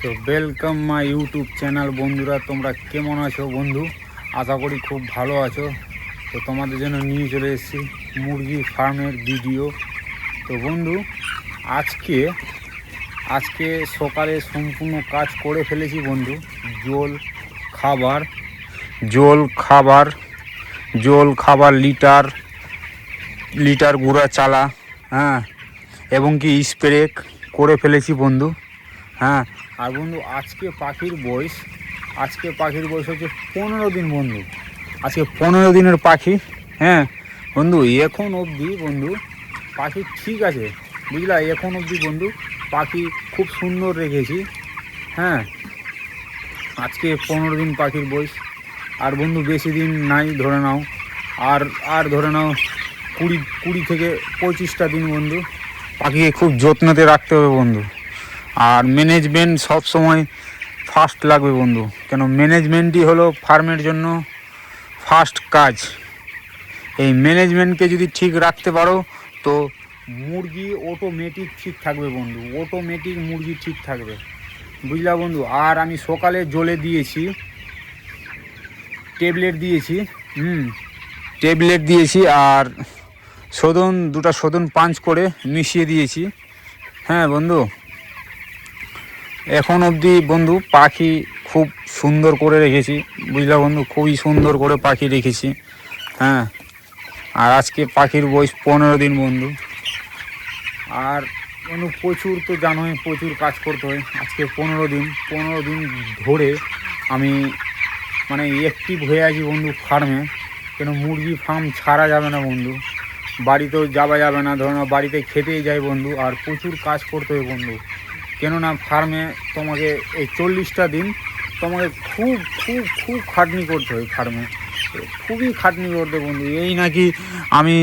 তো welcome my YouTube channel. বন্ধুরা, তোমরা কেমন আছো বন্ধু? আশা করি খুব ভালো আছো। তো তোমাদের জন্য নিয়ে চলে এসেছি মুরগি ফার্মের ভিডিও। তো বন্ধু, আজকে সকালে সম্পূর্ণ কাজ করে ফেলেছি বন্ধু। জল খাবার লিটার গুঁড়া চালা, হ্যাঁ, এবং কি স্প্রে করে ফেলেছি বন্ধু। হ্যাঁ, আর বন্ধু আজকে পাখির বয়স হচ্ছে 15 দিন বন্ধু। আজকে 15 দিনের পাখি। হ্যাঁ বন্ধু, এখন অবধি বন্ধু পাখি ঠিক আছে, বুঝলা? এখন অবধি বন্ধু পাখি খুব সুন্দর রেখেছি। হ্যাঁ, আজকে 15 দিন পাখির বয়স। আর বন্ধু বেশি দিন নাই, ধরে নাও আর ধরে নাও 20 থেকে 25টা দিন বন্ধু। পাখিকে খুব যত্নতে রাখতে হবে বন্ধু। আর ম্যানেজমেন্ট সব সময় ফাস্ট লাগবে বন্ধু, কেন ম্যানেজমেন্টই হলো ফার্মের জন্য ফাস্ট কাজ। এই ম্যানেজমেন্টকে যদি ঠিক রাখতে পারো তো মুরগি অটোমেটিক ঠিক থাকবে বন্ধু, অটোমেটিক মুরগি ঠিক থাকবে, বুঝলা বন্ধু? আর আমি সকালে জলে দিয়েছি ট্যাবলেট দিয়েছি আর দুটা শোধন পাঞ্চ করে মিশিয়ে দিয়েছি। হ্যাঁ বন্ধু, এখন অবধি বন্ধু পাখি খুব সুন্দর করে রেখেছি, বুঝলা বন্ধু? খুবই সুন্দর করে পাখি রেখেছি। হ্যাঁ, আর আজকে পাখির বয়স 15 দিন বন্ধু। আর বন্ধু প্রচুর তো জানোই, প্রচুর কাজ করতে হয়। আজকে 15 দিন ধরে আমি মানে অ্যাক্টিভ হয়ে আছি বন্ধু ফার্মে। কেন মুরগি ফার্ম ছাড়া যাবে না বন্ধু, বাড়িতেও যাওয়া যাবে না, ধরো না বাড়িতে খেতেই যাই বন্ধু। আর প্রচুর কাজ করতে হয় বন্ধু, কেননা ফার্মে তোমাকে এই 40টা দিন তোমাকে খুব খুব খুব খাটনি করতে হয় ফার্মে, খুবই খাটনি করতে বন্ধু। এই নাকি আমি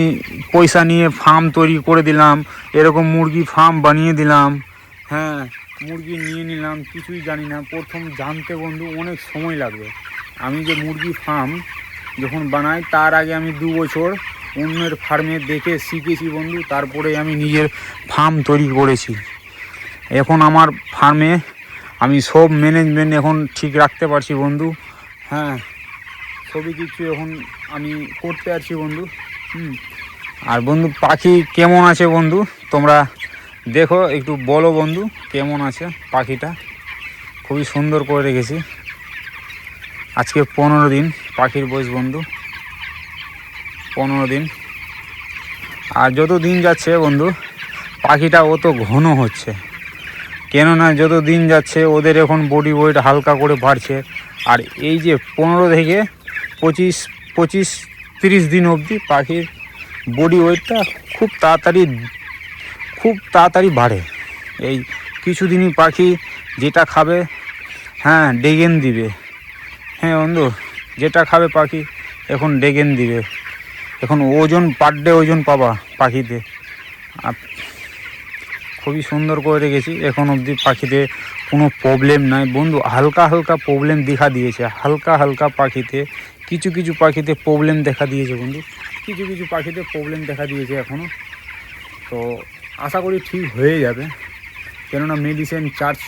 পয়সা নিয়ে ফার্ম তৈরি করে দিলাম, এরকম মুরগি ফার্ম বানিয়ে দিলাম, হ্যাঁ, মুরগি নিয়ে নিলাম, কিছুই জানি না। প্রথম জানতে বন্ধু অনেক সময় লাগবে। আমি যে মুরগি ফার্ম যখন বানাই তার আগে আমি 2 বছর অন্যের ফার্মে দেখে শিখেছি বন্ধু, তারপরে আমি নিজের ফার্ম তৈরি করেছি। এখন আমার ফার্মে আমি সব ম্যানেজমেন্ট এখন ঠিক রাখতে পারছি বন্ধু। হ্যাঁ, সবই কিছু এখন আমি করতে পারছি বন্ধু। আর বন্ধু পাখি কেমন আছে বন্ধু তোমরা দেখো, একটু বলো বন্ধু কেমন আছে পাখিটা। খুবই সুন্দর করে রেখেছি। আজকে 15 দিন পাখির বয়স বন্ধু, 15 দিন। আর যত দিন যাচ্ছে বন্ধু পাখিটা অত ঘন হচ্ছে, কেননা যত দিন যাচ্ছে ওদের এখন বডি ওয়েট হালকা করে বাড়ছে। আর এই যে 15 থেকে 25-30 দিন অবধি পাখির বডি ওয়েটটা খুব তাড়াতাড়ি বাড়ে। এই কিছুদিনই পাখি যেটা খাবে, হ্যাঁ, ডেগেন দিবে। হ্যাঁ বন্ধু, যেটা খাবে পাখি এখন ডেগেন দিবে। এখন ওজন পার ডে ওজন পাবা পাখিতে। খুবই সুন্দর করে রেখেছি এখন অবধি, পাখিতে কোনো প্রবলেম নাই বন্ধু। হালকা প্রবলেম দেখা দিয়েছে, হালকা পাখিতে কিছু পাখিতে প্রবলেম দেখা দিয়েছে বন্ধু, কিছু পাখিতে প্রবলেম দেখা দিয়েছে এখনও। তো আশা করি ঠিক হয়ে যাবে, কেননা মেডিসিন চার্জ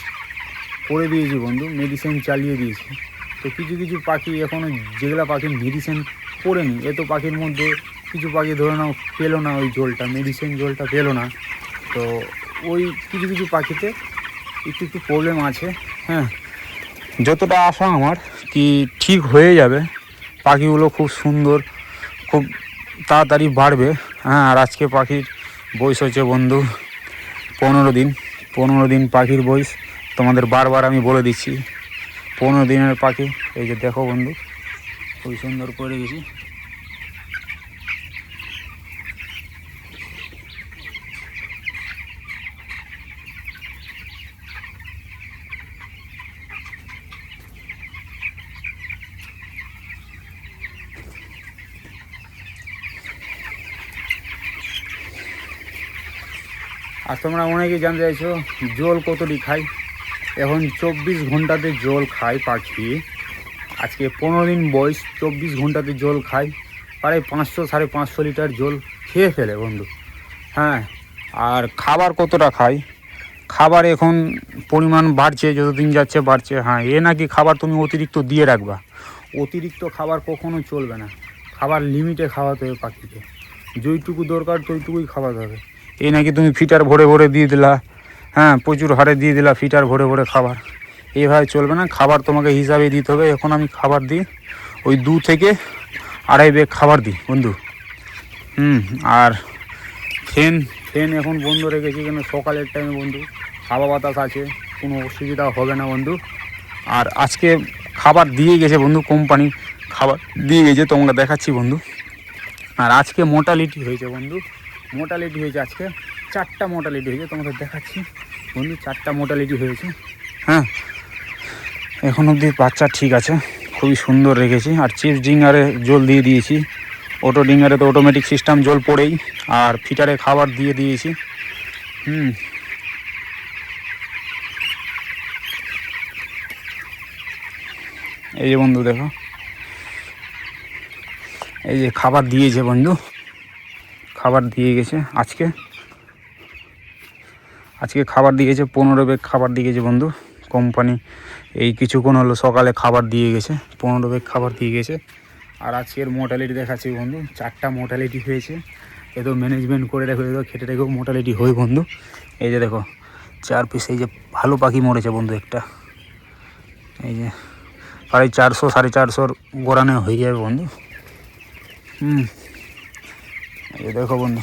করে দিয়েছি বন্ধু, মেডিসিন চালিয়ে দিয়েছি। তো কিছু পাখি এখনও যেগুলো পাখি মেডিসিন করেনি, এ তো পাখির মধ্যে কিছু পাখি ধরে নাও পেলো না ওই জলটা, মেডিসিন জলটা পেলো না। তো ওই কিছু পাখিতে একটু প্রবলেম আছে। হ্যাঁ, যতটা আশা আমার কি ঠিক হয়ে যাবে, পাখিগুলো খুব সুন্দর, খুব তাড়াতাড়ি বাড়বে। হ্যাঁ, আর আজকে পাখির বয়স হচ্ছে বন্ধু 15 দিন পাখির বয়স। তোমাদের বারবার আমি বলে দিচ্ছি 15 দিনের পাখি। এই যে দেখো বন্ধু, খুবই সুন্দর করে গেছি। আর তোমরা অনেকেই জানতে চাইছো জল কতটি খাই। এখন 24 ঘন্টাতে জল খায় পাখি। আজকে 15 দিন বয়স, 24 ঘন্টাতে জল খায়, প্রায় 500-550 লিটার জল খেয়ে ফেলে বন্ধু। হ্যাঁ, আর খাবার কতটা খায়, খাবার এখন পরিমাণ বাড়ছে, যত দিন যাচ্ছে বাড়ছে। হ্যাঁ, এ নাকি খাবার তুমি অতিরিক্ত দিয়ে রাখবা, অতিরিক্ত খাবার কখনো চলবে না, খাবার লিমিটে খাওয়াতে হবে পাখিকে, যেইটুকু দরকার তৈটুকুই খাওয়াতে হবে। এই নাকি তুমি ফিটার ভরে ভরে দিয়ে দিলা, হ্যাঁ প্রচুর হারে দিয়ে দিলা ফিটার ভরে ভরে খাবার, এইভাবে চলবে না। খাবার তোমাকে হিসাবে দিতে হবে। এখন আমি খাবার দিই ওই 2 থেকে আড়াই ব্যাগ খাবার দিই বন্ধু। আর ফ্যান ফ্যান এখন বন্ধ রেখেছি, কেন সকালের টাইমে বন্ধু হাওয়া বাতাস আছে, কোনো অসুবিধা হবে না বন্ধু। আর আজকে খাবার দিয়ে গেছে বন্ধু, কোম্পানি খাবার দিয়ে গেছে, তোমাকে দেখাচ্ছি বন্ধু। আর আজকে মোর্টালিটি হয়েছে বন্ধু, মোর্টালিটি হয়েছে আজকে 4টা মোর্টালিটি হয়েছে, তোমাদের দেখাচ্ছি বন্ধু। 4টা মোর্টালিটি হয়েছে। হ্যাঁ, এখন অবধি বাচ্চা ঠিক আছে, খুবই সুন্দর রেখেছি। আর চিপস ডিঙ্গারে জল দিয়ে দিয়েছি, অটো ডিঙ্গারে তো অটোমেটিক সিস্টেম জল পড়েই, আর ফিটারে খাবার দিয়ে দিয়েছি। এই যে বন্ধু দেখো, এই যে খাবার দিয়েছে বন্ধু, খাবার দিয়ে গেছে আজকে খাবার দিয়েছে 15 ব্যাগ খাবার দিয়ে গেছে বন্ধু কোম্পানি। এই কিছুক্ষণ হলো সকালে খাবার দিয়ে গেছে, 15 ব্যাগ খাবার দিয়ে গেছে। আর আজকের মোর্টালিটি দেখাচ্ছি বন্ধু, 4টা মোর্টালিটি হয়েছে। এ তো ম্যানেজমেন্ট করে রেখে, খেটে রেখেও মোর্টালিটি হয় বন্ধু। এই যে দেখো 4 পিস, এই যে ভালো পাখি মরেছে বন্ধু একটা, এই যে প্রায় 400 450 গোড়ানে হয়ে যাবে বন্ধু। এই দেখো বন্ধু।